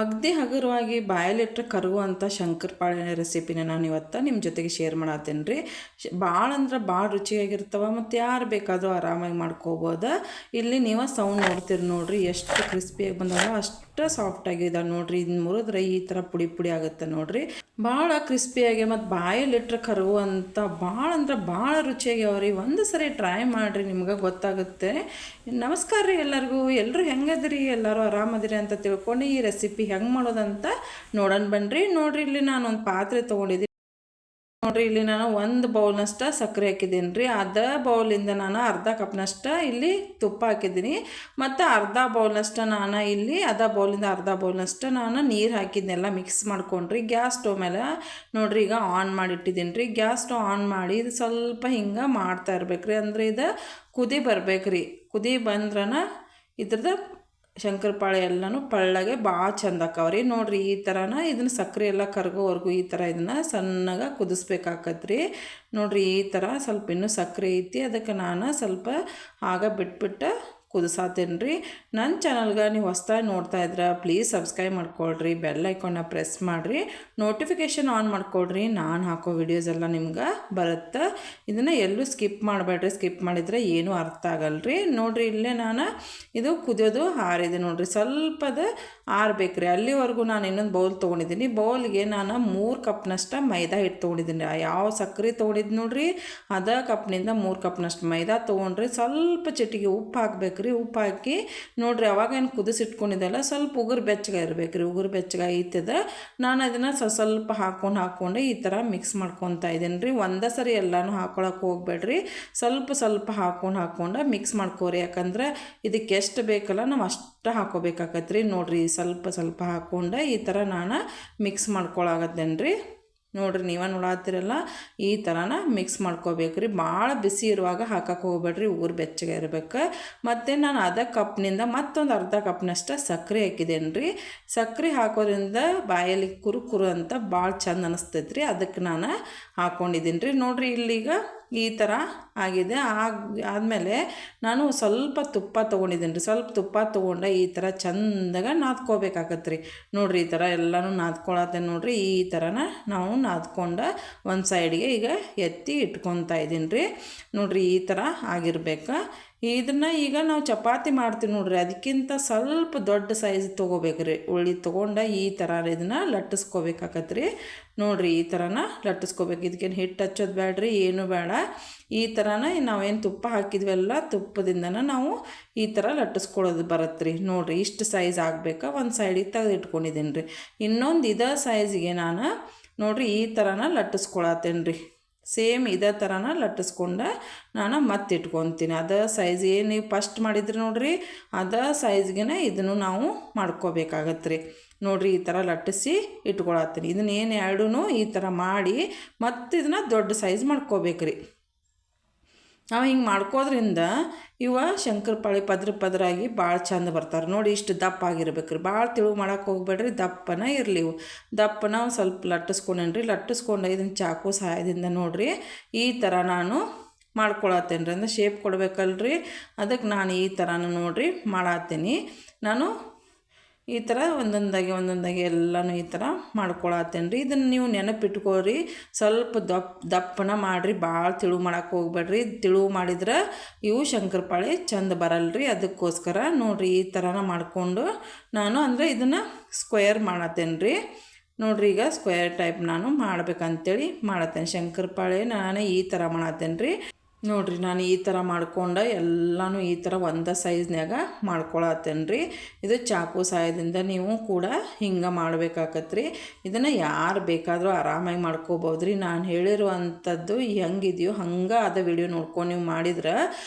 ಅಗದಿ ಹಗುರವಾಗಿ ಬಾಯಲ್ಲಿಟ್ಟರೆ ಕರಗುವಂಥ ಶಂಕರಪಾಳೆ ರೆಸಿಪಿನ ನಾನು ಇವತ್ತು ನಿಮ್ಮ ಜೊತೆಗೆ ಶೇರ್ ಮಾಡತ್ತೀನಿ ರೀ. ಭಾಳ ಅಂದ್ರೆ ಭಾಳ ರುಚಿಯಾಗಿರ್ತವೆ ಮತ್ತು ಯಾರು ಬೇಕಾದರೂ ಆರಾಮಾಗಿ ಮಾಡ್ಕೋಬೋದು. ಇಲ್ಲಿ ನೀವು ಸೌಂಡ್ ನೋಡ್ತೀರಿ ನೋಡಿರಿ, ಎಷ್ಟು ಕ್ರಿಸ್ಪಿಯಾಗಿ ಬಂದವ, ಅಷ್ಟು ಸಾಫ್ಟಾಗಿದೆ ನೋಡಿರಿ. ಇದನ್ನ ಮುರಿದ್ರೆ ಈ ಥರ ಪುಡಿ ಪುಡಿ ಆಗುತ್ತೆ ನೋಡಿರಿ. ಭಾಳ ಕ್ರಿಸ್ಪಿಯಾಗಿ ಮತ್ತು ಬಾಯಲ್ಲಿಟ್ಟರೆ ಕರಗುವಂಥ ಭಾಳ ಅಂದ್ರೆ ಭಾಳ ರುಚಿಯಾಗ್ಯಾವ್ರಿ. ಒಂದು ಸರಿ ಟ್ರೈ ಮಾಡಿರಿ, ನಿಮ್ಗೆ ಗೊತ್ತಾಗುತ್ತೆ. ನಮಸ್ಕಾರ ರೀ ಎಲ್ಲರಿಗೂ. ಎಲ್ಲರೂ ಹೆಂಗದ್ರಿ? ಎಲ್ಲರೂ ಆರಾಮದಿರಿ ಅಂತ ತಿಳ್ಕೊಂಡು ಈ ರೆಸಿಪಿ ಹೆಂಗೆ ಮಾಡೋದಂತ ನೋಡೋಣ ಬನ್ನಿರಿ. ನೋಡಿರಿ, ಇಲ್ಲಿ ನಾನು ಒಂದು ಪಾತ್ರೆ ತೊಗೊಂಡಿದ್ದೀನಿ. ನೋಡಿರಿ, ಇಲ್ಲಿ ನಾನು ಒಂದು ಬೌಲ್ನಷ್ಟ ಸಕ್ಕರೆ ಹಾಕಿದ್ದೀನಿ ರೀ. ಅದ ಬೌಲಿಂದ ನಾನು ಅರ್ಧ ಕಪ್ನಷ್ಟ ಇಲ್ಲಿ ತುಪ್ಪ ಹಾಕಿದ್ದೀನಿ. ಮತ್ತು ಅರ್ಧ ಬೌಲ್ನಷ್ಟ ನಾನು ಇಲ್ಲಿ ಬೌಲಿಂದ ಅರ್ಧ ಬೌಲ್ನಷ್ಟ ನಾನು ನೀರು ಹಾಕಿದ್ನೆಲ್ಲ ಮಿಕ್ಸ್ ಮಾಡ್ಕೊಂಡ್ರಿ. ಗ್ಯಾಸ್ ಸ್ಟವ್ ಮೇಲೆ ನೋಡಿರಿ ಈಗ ಆನ್ ಮಾಡಿಟ್ಟಿದ್ದೀನಿ ರೀ. ಗ್ಯಾಸ್ ಸ್ಟವ್ ಆನ್ ಮಾಡಿ ಇದು ಸ್ವಲ್ಪ ಹಿಂಗೆ ಮಾಡ್ತಾ ಇರ್ಬೇಕು ರೀ. ಅಂದರೆ ಇದು ಕುದಿ ಬರ್ಬೇಕು ರೀ. ಕುದಿ ಬಂದ್ರನ ಇದ್ರದ್ದು ಶಂಕರಪಾಳೆ ಎಲ್ಲನೂ ಪಳ್ಳಗೆ ಭಾಳ ಚಂದ ಆಕವ್ರಿ. ನೋಡಿರಿ, ಈ ಥರನ ಇದನ್ನು ಸಕ್ಕರೆ ಎಲ್ಲ ಕರಗೋವರೆಗೂ ಈ ಥರ ಇದನ್ನು ಸಣ್ಣಗೆ ಕುದಿಸ್ಬೇಕಾಕತ್ರಿ. ನೋಡಿರಿ, ಈ ಥರ ಸ್ವಲ್ಪ ಇನ್ನೂ ಸಕ್ಕರೆ ಐತಿ, ಅದಕ್ಕೆ ನಾನು ಸ್ವಲ್ಪ ಆಗ ಬಿಟ್ಬಿಟ್ಟು ಕುದಿಸಾತೀನಿ ರೀ. ನನ್ನ ಚಾನಲ್ಗೆ ನೀವು ಹೊಸ್ದಾಗಿ ನೋಡ್ತಾ ಇದ್ರೆ ಪ್ಲೀಸ್ ಸಬ್ಸ್ಕ್ರೈಬ್ ಮಾಡ್ಕೊಳ್ರಿ, ಬೆಲ್ ಐಕಾನ್ನ ಪ್ರೆಸ್ ಮಾಡಿರಿ, ನೋಟಿಫಿಕೇಷನ್ ಆನ್ ಮಾಡ್ಕೊಳ್ರಿ. ನಾನು ಹಾಕೋ ವಿಡಿಯೋಸ್ ಎಲ್ಲ ನಿಮ್ಗೆ ಬರುತ್ತೆ. ಇದನ್ನು ಎಲ್ಲೂ ಸ್ಕಿಪ್ ಮಾಡಬೇಡ್ರಿ, ಸ್ಕಿಪ್ ಮಾಡಿದರೆ ಏನೂ ಅರ್ಥ ಆಗಲ್ರಿ. ನೋಡಿರಿ, ಇಲ್ಲೇ ನಾನು ಇದು ಕುದಿಯೋದು ಆರಿದೆ ನೋಡಿರಿ, ಸ್ವಲ್ಪದ ಆರಬೇಕ್ರಿ. ಅಲ್ಲಿವರೆಗೂ ನಾನು ಇನ್ನೊಂದು ಬೌಲ್ ತೊಗೊಂಡಿದ್ದೀನಿ. ಬೌಲ್ಗೆ ನಾನು 3 ಕಪ್ನಷ್ಟ ಮೈದಾ ಹಿಟ್ಟು ತೊಗೊಂಡಿದ್ದೀನಿ. ಯಾವ ಸಕ್ಕರೆ ತೊಗೊಂಡಿದ್ದು ನೋಡಿರಿ, ಅದ ಕಪ್ನಿಂದ 3 ಕಪ್ನಷ್ಟು ಮೈದಾ ತೊಗೊಂಡ್ರಿ. ಸ್ವಲ್ಪ ಚಿಟಿಗೆ ಉಪ್ಪು ಹಾಕ್ಬೇಕ್ರಿ. ಉಪ್ಪು ಹಾಕಿ ನೋಡಿರಿ, ಅವಾಗೇನು ಕುದಿಸಿಟ್ಕೊಂಡಿದ್ದೆಲ್ಲ ಸ್ವಲ್ಪ ಉಗುರು ಬೆಚ್ಚಗೆ ಇರಬೇಕು ರೀ. ಉಗುರು ಬೆಚ್ಚಗೆ ಐತದ ನಾನು ಅದನ್ನು ಸ್ವಲ್ಪ ಹಾಕ್ಕೊಂಡು ಈ ಥರ ಮಿಕ್ಸ್ ಮಾಡ್ಕೊತಾ ಇದ್ದೀನಿ ರೀ. ಒಂದೇ ಸರಿ ಎಲ್ಲನೂ ಹಾಕೊಳಕ್ಕೆ ಹೋಗ್ಬೇಡ್ರಿ, ಸ್ವಲ್ಪ ಹಾಕ್ಕೊಂಡು ಮಿಕ್ಸ್ ಮಾಡ್ಕೋರಿ. ಯಾಕಂದ್ರೆ ಇದಕ್ಕೆ ಎಷ್ಟು ಬೇಕಲ್ಲ ನಾವು ಅಷ್ಟು ಹಾಕೋಬೇಕಾಗತ್ತೆ ರೀ. ನೋಡಿರಿ, ಸ್ವಲ್ಪ ಹಾಕ್ಕೊಂಡು ಈ ಥರ ನಾನು ಮಿಕ್ಸ್ ಮಾಡ್ಕೊಳಾಗತ್ತೇನೆ ರೀ. ನೋಡಿರಿ, ನೀವೇ ನೋಡಾತಿರಲ್ಲ, ಈ ಥರನ ಮಿಕ್ಸ್ ಮಾಡ್ಕೋಬೇಕು ರೀ. ಭಾಳ ಬಿಸಿ ಇರುವಾಗ ಹಾಕಕ್ಕೆ ಹೋಗ್ಬೇಡ್ರಿ, ಉಗುರು ಬೆಚ್ಚಗೆ ಇರ್ಬೇಕು. ಮತ್ತು ನಾನು ಅರ್ಧ ಕಪ್ನಿಂದ ಮತ್ತೊಂದು ಅರ್ಧ ಕಪ್ನಷ್ಟ ಸಕ್ಕರೆ ಹಾಕಿದ್ದೇನೆ ರೀ. ಸಕ್ಕರೆ ಹಾಕೋದ್ರಿಂದ ಬಾಯಲ್ಲಿ ಕುರು ಅಂತ ಭಾಳ ಚಂದ ಅನಿಸ್ತೈತೆ ರೀ. ಅದಕ್ಕೆ ನಾನು ಹಾಕ್ಕೊಂಡಿದ್ದೀನಿ ರೀ. ನೋಡಿರಿ, ಇಲ್ಲೀಗ ಈ ಥರ ಆಗಿದೆ. ಆದಮೇಲೆ ನಾನು ಸ್ವಲ್ಪ ತುಪ್ಪ ತೊಗೊಂಡಿದ್ದೀನಿ ರೀ. ಸ್ವಲ್ಪ ತುಪ್ಪ ತೊಗೊಂಡೆ ಈ ಥರ ಚಂದಾಗ ನಾದ್ಕೋಬೇಕಾಗತ್ತೆ ರೀ. ನೋಡಿರಿ, ಈ ಥರ ಎಲ್ಲನೂ ನಾದ್ಕೊಳತ್ತೆ ನೋಡಿರಿ. ಈ ಥರನ ನಾವು ನಾದ್ಕೊಂಡು ಒಂದು ಸೈಡಿಗೆ ಈಗ ಎತ್ತಿ ಇಟ್ಕೊತಾ ಇದ್ದೀನಿ ರೀ. ನೋಡಿರಿ, ಈ ಥರ ಆಗಿರ್ಬೇಕು. ಇದನ್ನು ಈಗ ನಾವು ಚಪಾತಿ ಮಾಡ್ತೀವಿ ನೋಡಿರಿ, ಅದಕ್ಕಿಂತ ಸ್ವಲ್ಪ ದೊಡ್ಡ ಸೈಜ್ ತೊಗೋಬೇಕ್ರಿ. ಉಳ್ಳಿ ತೊಗೊಂಡು ಈ ಥರ ಇದನ್ನು ಲಟ್ಟಿಸ್ಕೋಬೇಕಾಗತ್ತೆ ರೀ. ನೋಡಿರಿ, ಈ ಥರನ ಲಟ್ಟಿಸ್ಕೋಬೇಕು. ಇದಕ್ಕೇನು ಹಿಟ್ಟು ಹಚ್ಚೋದು ಬೇಡ್ರಿ, ಏನೂ ಬೇಡ. ಈ ಥರನ ನಾವೇನು ತುಪ್ಪ ಹಾಕಿದ್ವೆಲ್ಲ ತುಪ್ಪದಿಂದನ ನಾವು ಈ ಥರ ಲಟ್ಟಿಸ್ಕೊಳ್ಳೋದು ಬರುತ್ತೆ ರೀ. ನೋಡಿರಿ, ಇಷ್ಟು ಸೈಜ್ ಆಗಬೇಕಾ ಒಂದು ಸೈಡಿಗೆ ತೆಗೆದು ಇಟ್ಕೊಂಡಿದ್ದೀನಿ ರೀ. ಇನ್ನೊಂದು ಇದೇ ಸೈಜಿಗೆ ನಾನು ನೋಡಿರಿ ಈ ಥರನ ಲಟ್ಟಿಸ್ಕೊಳತ್ತೇನೆ ರೀ. ಸೇಮ್ ಇದೇ ಥರನ ಲಟ್ಟಿಸ್ಕೊಂಡು ನಾನು ಮತ್ತೆ ಇಟ್ಕೊತೀನಿ. ಅದೇ ಸೈಜ್ ಏನು ನೀವು ಫಸ್ಟ್ ಮಾಡಿದ್ರಿ ನೋಡಿರಿ, ಅದೇ ಸೈಜ್ಗೆ ಇದನ್ನು ನಾವು ಮಾಡ್ಕೋಬೇಕಾಗತ್ತೆ ರೀ. ನೋಡಿರಿ, ಈ ಥರ ಲಟ್ಟಿಸಿ ಇಟ್ಕೊಳತ್ತೀನಿ. ಇದನ್ನೇನು ಎರಡೂ ಈ ಥರ ಮಾಡಿ ಮತ್ತು ಇದನ್ನು ದೊಡ್ಡ ಸೈಜ್ ಮಾಡ್ಕೋಬೇಕ್ರಿ. ನಾವು ಹಿಂಗೆ ಮಾಡ್ಕೋದ್ರಿಂದ ಇವ ಶಂಕರಪಾಳೆ ಪದರಾಗಿ ಭಾಳ ಚಂದ ಬರ್ತಾರೆ. ನೋಡಿ, ಇಷ್ಟು ದಪ್ಪ ಆಗಿರ್ಬೇಕು ರೀ. ಭಾಳ ತಿಳುವು ಮಾಡೋಕೆ ಹೋಗ್ಬೇಡ್ರಿ, ದಪ್ಪನ ಇರಲಿ ಇವು. ದಪ್ಪನ ಸ್ವಲ್ಪ ಲಟ್ಟಿಸ್ಕೊಂಡೇನ್ರಿ. ಲಟ್ಟಿಸ್ಕೊಂಡು ಇದನ್ನು ಚಾಕು ಸಹಾಯದಿಂದ ನೋಡಿರಿ ಈ ಥರ ನಾನು ಮಾಡ್ಕೊಳತ್ತೇನೆ ರೀ. ಅಂದರೆ ಶೇಪ್ ಕೊಡ್ಬೇಕಲ್ರಿ, ಅದಕ್ಕೆ ನಾನು ಈ ಥರನ ನೋಡಿರಿ ಮಾಡತ್ತೀನಿ. ನಾನು ಈ ಥರ ಒಂದೊಂದಾಗಿ ಎಲ್ಲನೂ ಈ ಥರ ಮಾಡ್ಕೊಳತ್ತೇನೆ ರೀ. ಇದನ್ನು ನೀವು ನೆನಪಿಟ್ಕೋರಿ, ಸ್ವಲ್ಪ ದಪ್ಪನ ಮಾಡಿರಿ, ಭಾಳ ತಿಳುವು ಮಾಡೋಕೆ ಹೋಗ್ಬೇಡ್ರಿ. ತಿಳುವು ಮಾಡಿದ್ರೆ ಇವು ಶಂಕರಪಾಳೆ ಚಂದ ಬರಲ್ರಿ. ಅದಕ್ಕೋಸ್ಕರ ನೋಡಿರಿ ಈ ಥರನ ಮಾಡಿಕೊಂಡು ನಾನು ಅಂದರೆ ಇದನ್ನು ಸ್ಕ್ವೇರ್ ಮಾಡತ್ತೇನೆ ರೀ. ನೋಡಿರಿ, ಈಗ ಸ್ಕ್ವೇರ್ ಟೈಪ್ ನಾನು ಮಾಡ್ಬೇಕಂತೇಳಿ ಮಾಡತ್ತೇನೆ. ಶಂಕರಪಾಳೆ ನಾನು ಈ ಥರ ಮಾಡತ್ತೇನೆ ರೀ. ನೋಡಿರಿ, ನಾನು ಈ ಥರ ಮಾಡ್ಕೊಂಡು ಎಲ್ಲನೂ ಈ ಥರ ಒಂದೇ ಸೈಜ್ನ್ಯಾಗ ಮಾಡ್ಕೊಳತ್ತೇನೆ ರೀ. ಇದು ಚಾಕು ಸಹಾಯದಿಂದ ನೀವು ಕೂಡ ಹಿಂಗೆ ಮಾಡಬೇಕಾಗತ್ತೆ ರೀ. ಇದನ್ನು ಯಾರು ಬೇಕಾದರೂ ಆರಾಮಾಗಿ ಮಾಡ್ಕೋಬೋದು ರೀ. ನಾನು ಹೇಳಿರುವಂಥದ್ದು ಹೆಂಗಿದೆಯೋ ಹಂಗೆ ಅದು ವಿಡಿಯೋ ನೋಡ್ಕೊಂಡು ನೀವು ಮಾಡಿದ್ರೆ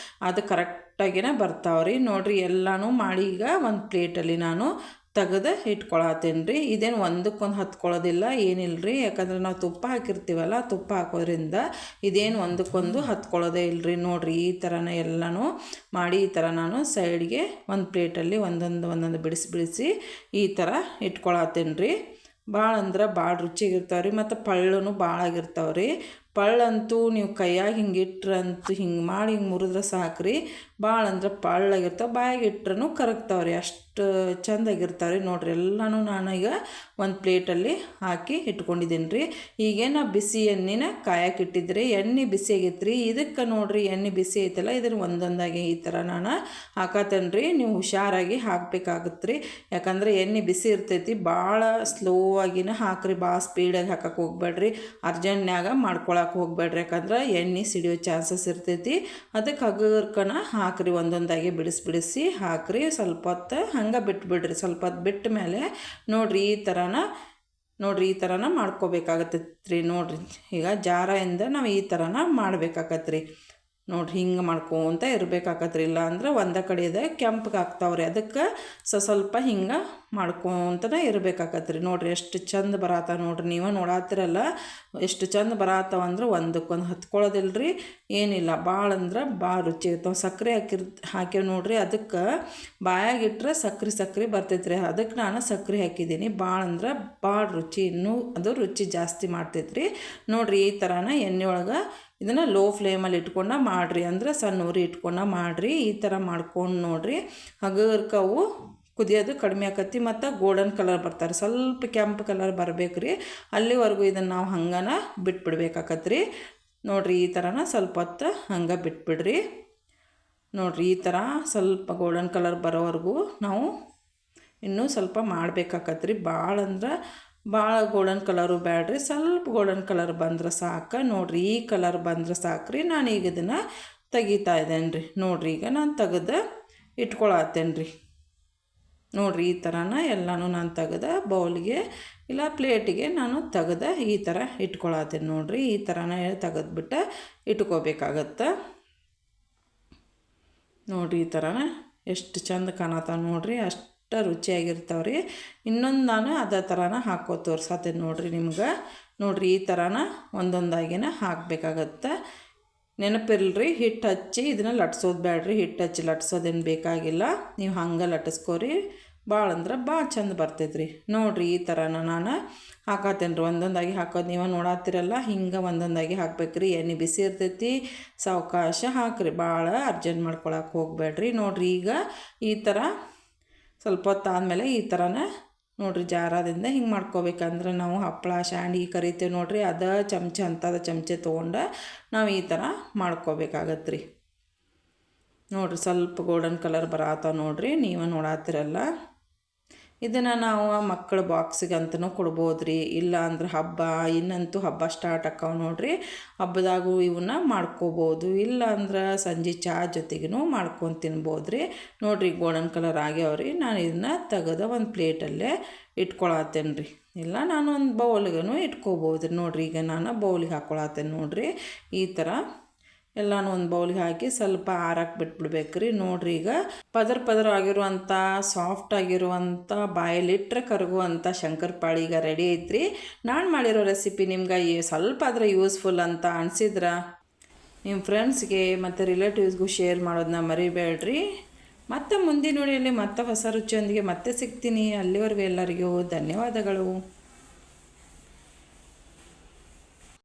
ಅದು ಕರೆಕ್ಟಾಗಿನೇ ಬರ್ತಾವ್ರಿ. ನೋಡಿರಿ, ಎಲ್ಲನೂ ಮಾಡಿ ಈಗ ಒಂದು ಪ್ಲೇಟಲ್ಲಿ ನಾನು ತೆಗೆದು ಇಟ್ಕೊಳತ್ತೇನೆ ರೀ. ಇದೇನು ಒಂದಕ್ಕೊಂದು ಹತ್ಕೊಳ್ಳೋದಿಲ್ಲ, ಏನಿಲ್ಲ ರೀ. ಯಾಕಂದ್ರೆ ನಾವು ತುಪ್ಪ ಹಾಕಿರ್ತೀವಲ್ಲ, ತುಪ್ಪ ಹಾಕೋದ್ರಿಂದ ಇದೇನು ಒಂದಕ್ಕೊಂದು ಹತ್ಕೊಳ್ಳೋದೇ ಇಲ್ಲರಿ. ನೋಡಿರಿ, ಈ ಥರನೇ ಎಲ್ಲನೂ ಮಾಡಿ ಈ ಥರ ನಾನು ಸೈಡ್ಗೆ ಒಂದು ಪ್ಲೇಟಲ್ಲಿ ಒಂದೊಂದು ಬಿಡಿಸಿ ಈ ಥರ ಇಟ್ಕೊಳತ್ತೇನೆ ರೀ. ಭಾಳ ಅಂದ್ರೆ ಭಾಳ ರುಚಿಯಾಗಿರ್ತಾವೆ ರೀ. ಮತ್ತು ಪಳ್ಳೂ ಭಾಳ ಆಗಿರ್ತಾವೆ ರೀ. ಪಳ್ಳಂತೂ ನೀವು ಕೈಯಾಗ ಹಿಂಗೆ ಇಟ್ರಂತೂ ಹಿಂಗೆ ಮಾಡಿ ಹಿಂಗೆ ಮುರಿದ್ರೆ ಸಾಕ್ರಿ, ಭಾಳ ಅಂದ್ರೆ ಪಳ್ಳಾಗಿರ್ತಾವೆ, ಬಾಯಿಗೆ ಇಟ್ರೂ ಕರಗ್ತಾವ್ರಿ, ಅಷ್ಟು ಚೆಂದಾಗಿರ್ತಾವೆ ರೀ. ನೋಡಿರಿ ಎಲ್ಲನೂ ನಾನು ಈಗ ಒಂದು ಪ್ಲೇಟಲ್ಲಿ ಹಾಕಿ ಇಟ್ಕೊಂಡಿದ್ದೀನಿ ರೀ. ಈಗೇನು ಬಿಸಿ ಎಣ್ಣೆನ ಕಾಯಕ್ಕೆ ಇಟ್ಟಿದ್ರಿ, ಎಣ್ಣೆ ಬಿಸಿ ಆಗೈತೆ ರೀ. ಇದಕ್ಕೆ ನೋಡಿರಿ ಎಣ್ಣೆ ಬಿಸಿ ಐತಲ್ಲ, ಇದನ್ನು ಒಂದೊಂದಾಗಿ ಈ ಥರ ನಾನು ಹಾಕತ್ತೇನೆ ರೀ. ನೀವು ಹುಷಾರಾಗಿ ಹಾಕಬೇಕಾಗತ್ತೆ ರೀ, ಯಾಕಂದರೆ ಎಣ್ಣೆ ಬಿಸಿ ಇರ್ತೈತಿ. ಭಾಳ ಸ್ಲೋ ಆಗಿನ ಹಾಕ್ರಿ, ಭಾಳ ಸ್ಪೀಡಾಗಿ ಹಾಕಕ್ಕೆ ಹೋಗ್ಬೇಡ್ರಿ, ಅರ್ಜೆಂಟ್ನ್ಯಾಗ ಮಾಡ್ಕೊಳಕ್ಕೆ ಹೋಗ್ಬೇಡ್ರಿ, ಯಾಕಂದ್ರೆ ಎಣ್ಣೆ ಸಿಡಿಯೋ ಚಾನ್ಸಸ್ ಇರ್ತೈತಿ. ಅದಕ್ಕೆ ಹಗರ್ಕನ ಹಾಕ್ರಿ, ಒಂದೊಂದಾಗಿ ಬಿಡಿಸಿ ಹಾಕ್ರಿ. ಸ್ವಲ್ಪ ಹೊತ್ತು ಹಂಗೆ ಬಿಟ್ಬಿಡ್ರಿ. ಸ್ವಲ್ಪ ಹೊತ್ತು ಬಿಟ್ಟ ಮೇಲೆ ನೋಡಿರಿ ಈ ಥರನ ಮಾಡ್ಕೋಬೇಕಾಗತ್ತೈತ್ರಿ. ನೋಡಿರಿ ಈಗ ಜಾರದಿಂದ ನಾವು ಈ ಥರನ ಮಾಡ್ಬೇಕಾಗತ್ರಿ. ನೋಡಿರಿ ಹಿಂಗೆ ಮಾಡ್ಕೊತ ಇರಬೇಕಾಗತ್ರಿ, ಇಲ್ಲ ಅಂದ್ರೆ ಒಂದೇ ಕಡೆಯದ ಕೆಂಪಗೆ ಆಗ್ತಾವ್ರಿ. ಅದಕ್ಕೆ ಸ್ವಲ್ಪ ಹಿಂಗೆ ಮಾಡ್ಕೊತನೇ ಇರಬೇಕಾಗತ್ರಿ. ನೋಡಿರಿ ಎಷ್ಟು ಚಂದ ಬರತ್ತಾವ ನೋಡಿರಿ, ನೀವು ನೋಡಾತಿರಲ್ಲ ಎಷ್ಟು ಚಂದ ಬರತ್ತಾವಂದ್ರೆ ಒಂದಕ್ಕೊಂದು ಹತ್ಕೊಳ್ಳೋದಿಲ್ರಿ, ಏನಿಲ್ಲ. ಭಾಳ ಅಂದ್ರೆ ಭಾಳ ರುಚಿ ಇರ್ತಾವೆ. ಸಕ್ಕರೆ ಹಾಕ್ಯಾವ ನೋಡಿರಿ, ಅದಕ್ಕೆ ಬಾಯಾಗಿಟ್ರೆ ಸಕ್ಕರೆ ಬರ್ತೈತ್ರಿ. ಅದಕ್ಕೆ ನಾನು ಸಕ್ಕರೆ ಹಾಕಿದ್ದೀನಿ. ಭಾಳ ಅಂದ್ರೆ ಭಾಳ ರುಚಿ, ಇನ್ನೂ ಅದು ರುಚಿ ಜಾಸ್ತಿ ಮಾಡ್ತೈತ್ರಿ. ನೋಡಿರಿ ಈ ಥರನ ಎಣ್ಣೆ ಒಳಗೆ ಇದನ್ನು ಲೋ ಫ್ಲೇಮಲ್ಲಿ ಇಟ್ಕೊಂಡು ಮಾಡಿರಿ, ಅಂದ್ರೆ ಸಣ್ಣ ಉರಿ ಇಟ್ಕೊಂಡು ಮಾಡಿರಿ. ಈ ಥರ ಮಾಡ್ಕೊಂಡು ನೋಡಿರಿ, ಹಗರ್ಕವು ಕುದಿಯೋದು ಕಡಿಮೆ ಆಕತಿ ಮತ್ತು ಗೋಲ್ಡನ್ ಕಲರ್ ಬರ್ತಾರೆ. ಸ್ವಲ್ಪ ಕೆಂಪು ಕಲರ್ ಬರಬೇಕು ರೀ, ಅಲ್ಲಿವರೆಗೂ ಇದನ್ನು ನಾವು ಹಂಗನ ಬಿಟ್ಬಿಡ್ಬೇಕಾಕತ್ರಿ. ನೋಡಿರಿ ಈ ಥರನ ಸ್ವಲ್ಪ ಹೊತ್ತು ಹಂಗೆ ಬಿಟ್ಬಿಡ್ರಿ. ನೋಡಿರಿ ಈ ಥರ ಸ್ವಲ್ಪ ಗೋಲ್ಡನ್ ಕಲರ್ ಬರೋವರೆಗೂ ನಾವು ಇನ್ನೂ ಸ್ವಲ್ಪ ಮಾಡಬೇಕಾಕತ್ರಿ. ಭಾಳ ಗೋಲ್ಡನ್ ಕಲರು ಬೇಡ್ರಿ, ಸ್ವಲ್ಪ ಗೋಲ್ಡನ್ ಕಲರ್ ಬಂದ್ರೆ ಸಾಕು. ನೋಡಿರಿ ಈ ಕಲರ್ ಬಂದ್ರೆ ಸಾಕ್ರಿ. ನಾನು ಈಗ ಇದನ್ನು ತೆಗಿತಾ ಇದ್ದೇನೆ ರೀ. ನೋಡಿರಿ ಈಗ ನಾನು ತೆಗೆದು ಇಟ್ಕೊಳತ್ತೇನೆ ರೀ. ನೋಡಿರಿ ಈ ಥರನ ಎಲ್ಲನೂ ನಾನು ತೆಗೆದು ಬೌಲಿಗೆ ಇಲ್ಲ ಪ್ಲೇಟಿಗೆ ನಾನು ತೆಗೆದು ಈ ಥರ ಇಟ್ಕೊಳತ್ತೇನೆ. ನೋಡಿರಿ ಈ ಥರನ ತೆಗೆದ್ಬಿಟ್ಟು ಇಟ್ಕೋಬೇಕಾಗತ್ತೆ. ನೋಡಿರಿ ಈ ಥರನ ಎಷ್ಟು ಚಂದ ಕಾಣತ್ತಾವ ನೋಡಿರಿ, ಅಷ್ಟು ರುಚಿಯಾಗಿರ್ತಾವೆ ರೀ. ಇನ್ನೊಂದು ನಾನು ಅದೇ ಥರನ ಹಾಕೋ ತೋರ್ಸತ್ತೇನೆ ನೋಡಿರಿ ನಿಮ್ಗೆ. ನೋಡಿರಿ ಈ ಥರನ ಒಂದೊಂದಾಗಿನ ಹಾಕಬೇಕಾಗತ್ತೆ. ನೆನಪಿರಲ್ರಿ, ಹಿಟ್ಟು ಹಚ್ಚಿ ಇದನ್ನು ಲಟ್ಸೋದು ಬೇಡ್ರಿ. ಹಿಟ್ಟು ಹಚ್ಚಿ ಲಟ್ಸೋದೇನು ಬೇಕಾಗಿಲ್ಲ, ನೀವು ಹಂಗೆ ಲಟ್ಟಿಸ್ಕೋರಿ. ಭಾಳ ಅಂದ್ರೆ ಭಾಳ ಚಂದ ಬರ್ತೈತ್ರಿ. ನೋಡಿರಿ ಈ ಥರನ ನಾನು ಹಾಕತ್ತೇನೆ ರೀ. ಒಂದೊಂದಾಗಿ ಹಾಕೋದು ನೀವು ನೋಡಾತಿರಲ್ಲ, ಹಿಂಗೆ ಒಂದೊಂದಾಗಿ ಹಾಕ್ಬೇಕ್ರಿ. ಎಣ್ಣೆ ಬಿಸಿ ಇರ್ತೈತಿ, ಸಾವಕಾಶ ಹಾಕ್ರಿ, ಭಾಳ ಅರ್ಜೆಂಟ್ ಮಾಡ್ಕೊಳಕ್ಕೆ ಹೋಗ್ಬೇಡ್ರಿ. ನೋಡಿರಿ ಈಗ ಈ ಥರ ಸ್ವಲ್ಪ ಹೊತ್ತು ಆದಮೇಲೆ ಈ ಥರನ ನೋಡಿರಿ ಜಾರದಿಂದ ಹಿಂಗೆ ಮಾಡ್ಕೋಬೇಕಂದ್ರೆ ನಾವು ಹಪ್ಪಳ ಶಾಂಡ್ಗಿ ಕರಿತೇವೆ ನೋಡಿರಿ, ಅದ ಚಮಚೆ ತೊಗೊಂಡು ನಾವು ಈ ಥರ ಮಾಡ್ಕೋಬೇಕಾಗತ್ತೆ ರೀ. ನೋಡಿರಿ ಸ್ವಲ್ಪ ಗೋಲ್ಡನ್ ಕಲರ್ ಬರತ್ತಾವ ನೋಡಿರಿ, ನೀವು ನೋಡಾತಿರಲ್ಲ. ಇದನ್ನು ನಾವು ಮಕ್ಕಳ ಬಾಕ್ಸಿಗೆ ಅಂತಲೂ ಕೊಡ್ಬೋದು ರೀ, ಇಲ್ಲ ಅಂದ್ರೆ ಇನ್ನಂತೂ ಹಬ್ಬ ಸ್ಟಾರ್ಟ್ ಆಕಾವ ನೋಡಿರಿ, ಹಬ್ಬದಾಗೂ ಇವನ್ನ ಮಾಡ್ಕೋಬೋದು. ಇಲ್ಲ ಅಂದ್ರೆ ಸಂಜೆ ಚಹಾ ಜೊತೆಗೂ ಮಾಡ್ಕೊಂಡು ತಿನ್ಬೋದು ರೀ. ನೋಡಿರಿ ಗೋಲ್ಡನ್ ಕಲರ್ ಆಗ್ಯಾವ್ರಿ. ನಾನು ಇದನ್ನ ತೆಗೆದು ಒಂದು ಪ್ಲೇಟಲ್ಲೇ ಇಟ್ಕೊಳತ್ತೇನೆ ರೀ, ಇಲ್ಲ ನಾನು ಒಂದು ಬೌಲಿಗೂ ಇಟ್ಕೋಬೋದು ರೀ. ನೋಡಿರಿ ಈಗ ನಾನು ಬೌಲಿಗೆ ಹಾಕ್ಕೊಳತ್ತೇನೆ ನೋಡಿರಿ. ಈ ಥರ ಎಲ್ಲನೂ ಒಂದು ಬೌಲಿಗೆ ಹಾಕಿ ಸ್ವಲ್ಪ ಆರಕ್ಕೆ ಬಿಟ್ಬಿಡ್ಬೇಕು ರೀ. ನೋಡಿರಿ ಈಗ ಪದರ ಆಗಿರುವಂಥ ಸಾಫ್ಟ್ ಆಗಿರುವಂಥ ಬಾಯಲ್ಲಿಟ್ಟರೆ ಕರಗುವಂಥ ಶಂಕರಪಾಳಿ ಈಗ ರೆಡಿ ಐತ್ರಿ. ನಾನು ಮಾಡಿರೋ ರೆಸಿಪಿ ನಿಮ್ಗೆ ಸ್ವಲ್ಪ ಆದರೆ ಯೂಸ್ಫುಲ್ ಅಂತ ಅನಿಸಿದ್ರೆ ನಿಮ್ಮ ಫ್ರೆಂಡ್ಸ್ಗೆ ಮತ್ತು ರಿಲೇಟಿವ್ಸ್ಗೂ ಶೇರ್ ಮಾಡೋದನ್ನ ಮರಿಬೇಡ್ರಿ. ಮತ್ತು ಮುಂದಿನ ವಿಡಿಯೋಲಿ ಮತ್ತೆ ಹೊಸ ರುಚಿಯೊಂದಿಗೆ ಮತ್ತೆ ಸಿಗ್ತೀನಿ. ಅಲ್ಲಿವರೆಗೂ ಎಲ್ಲರಿಗೂ ಧನ್ಯವಾದಗಳು.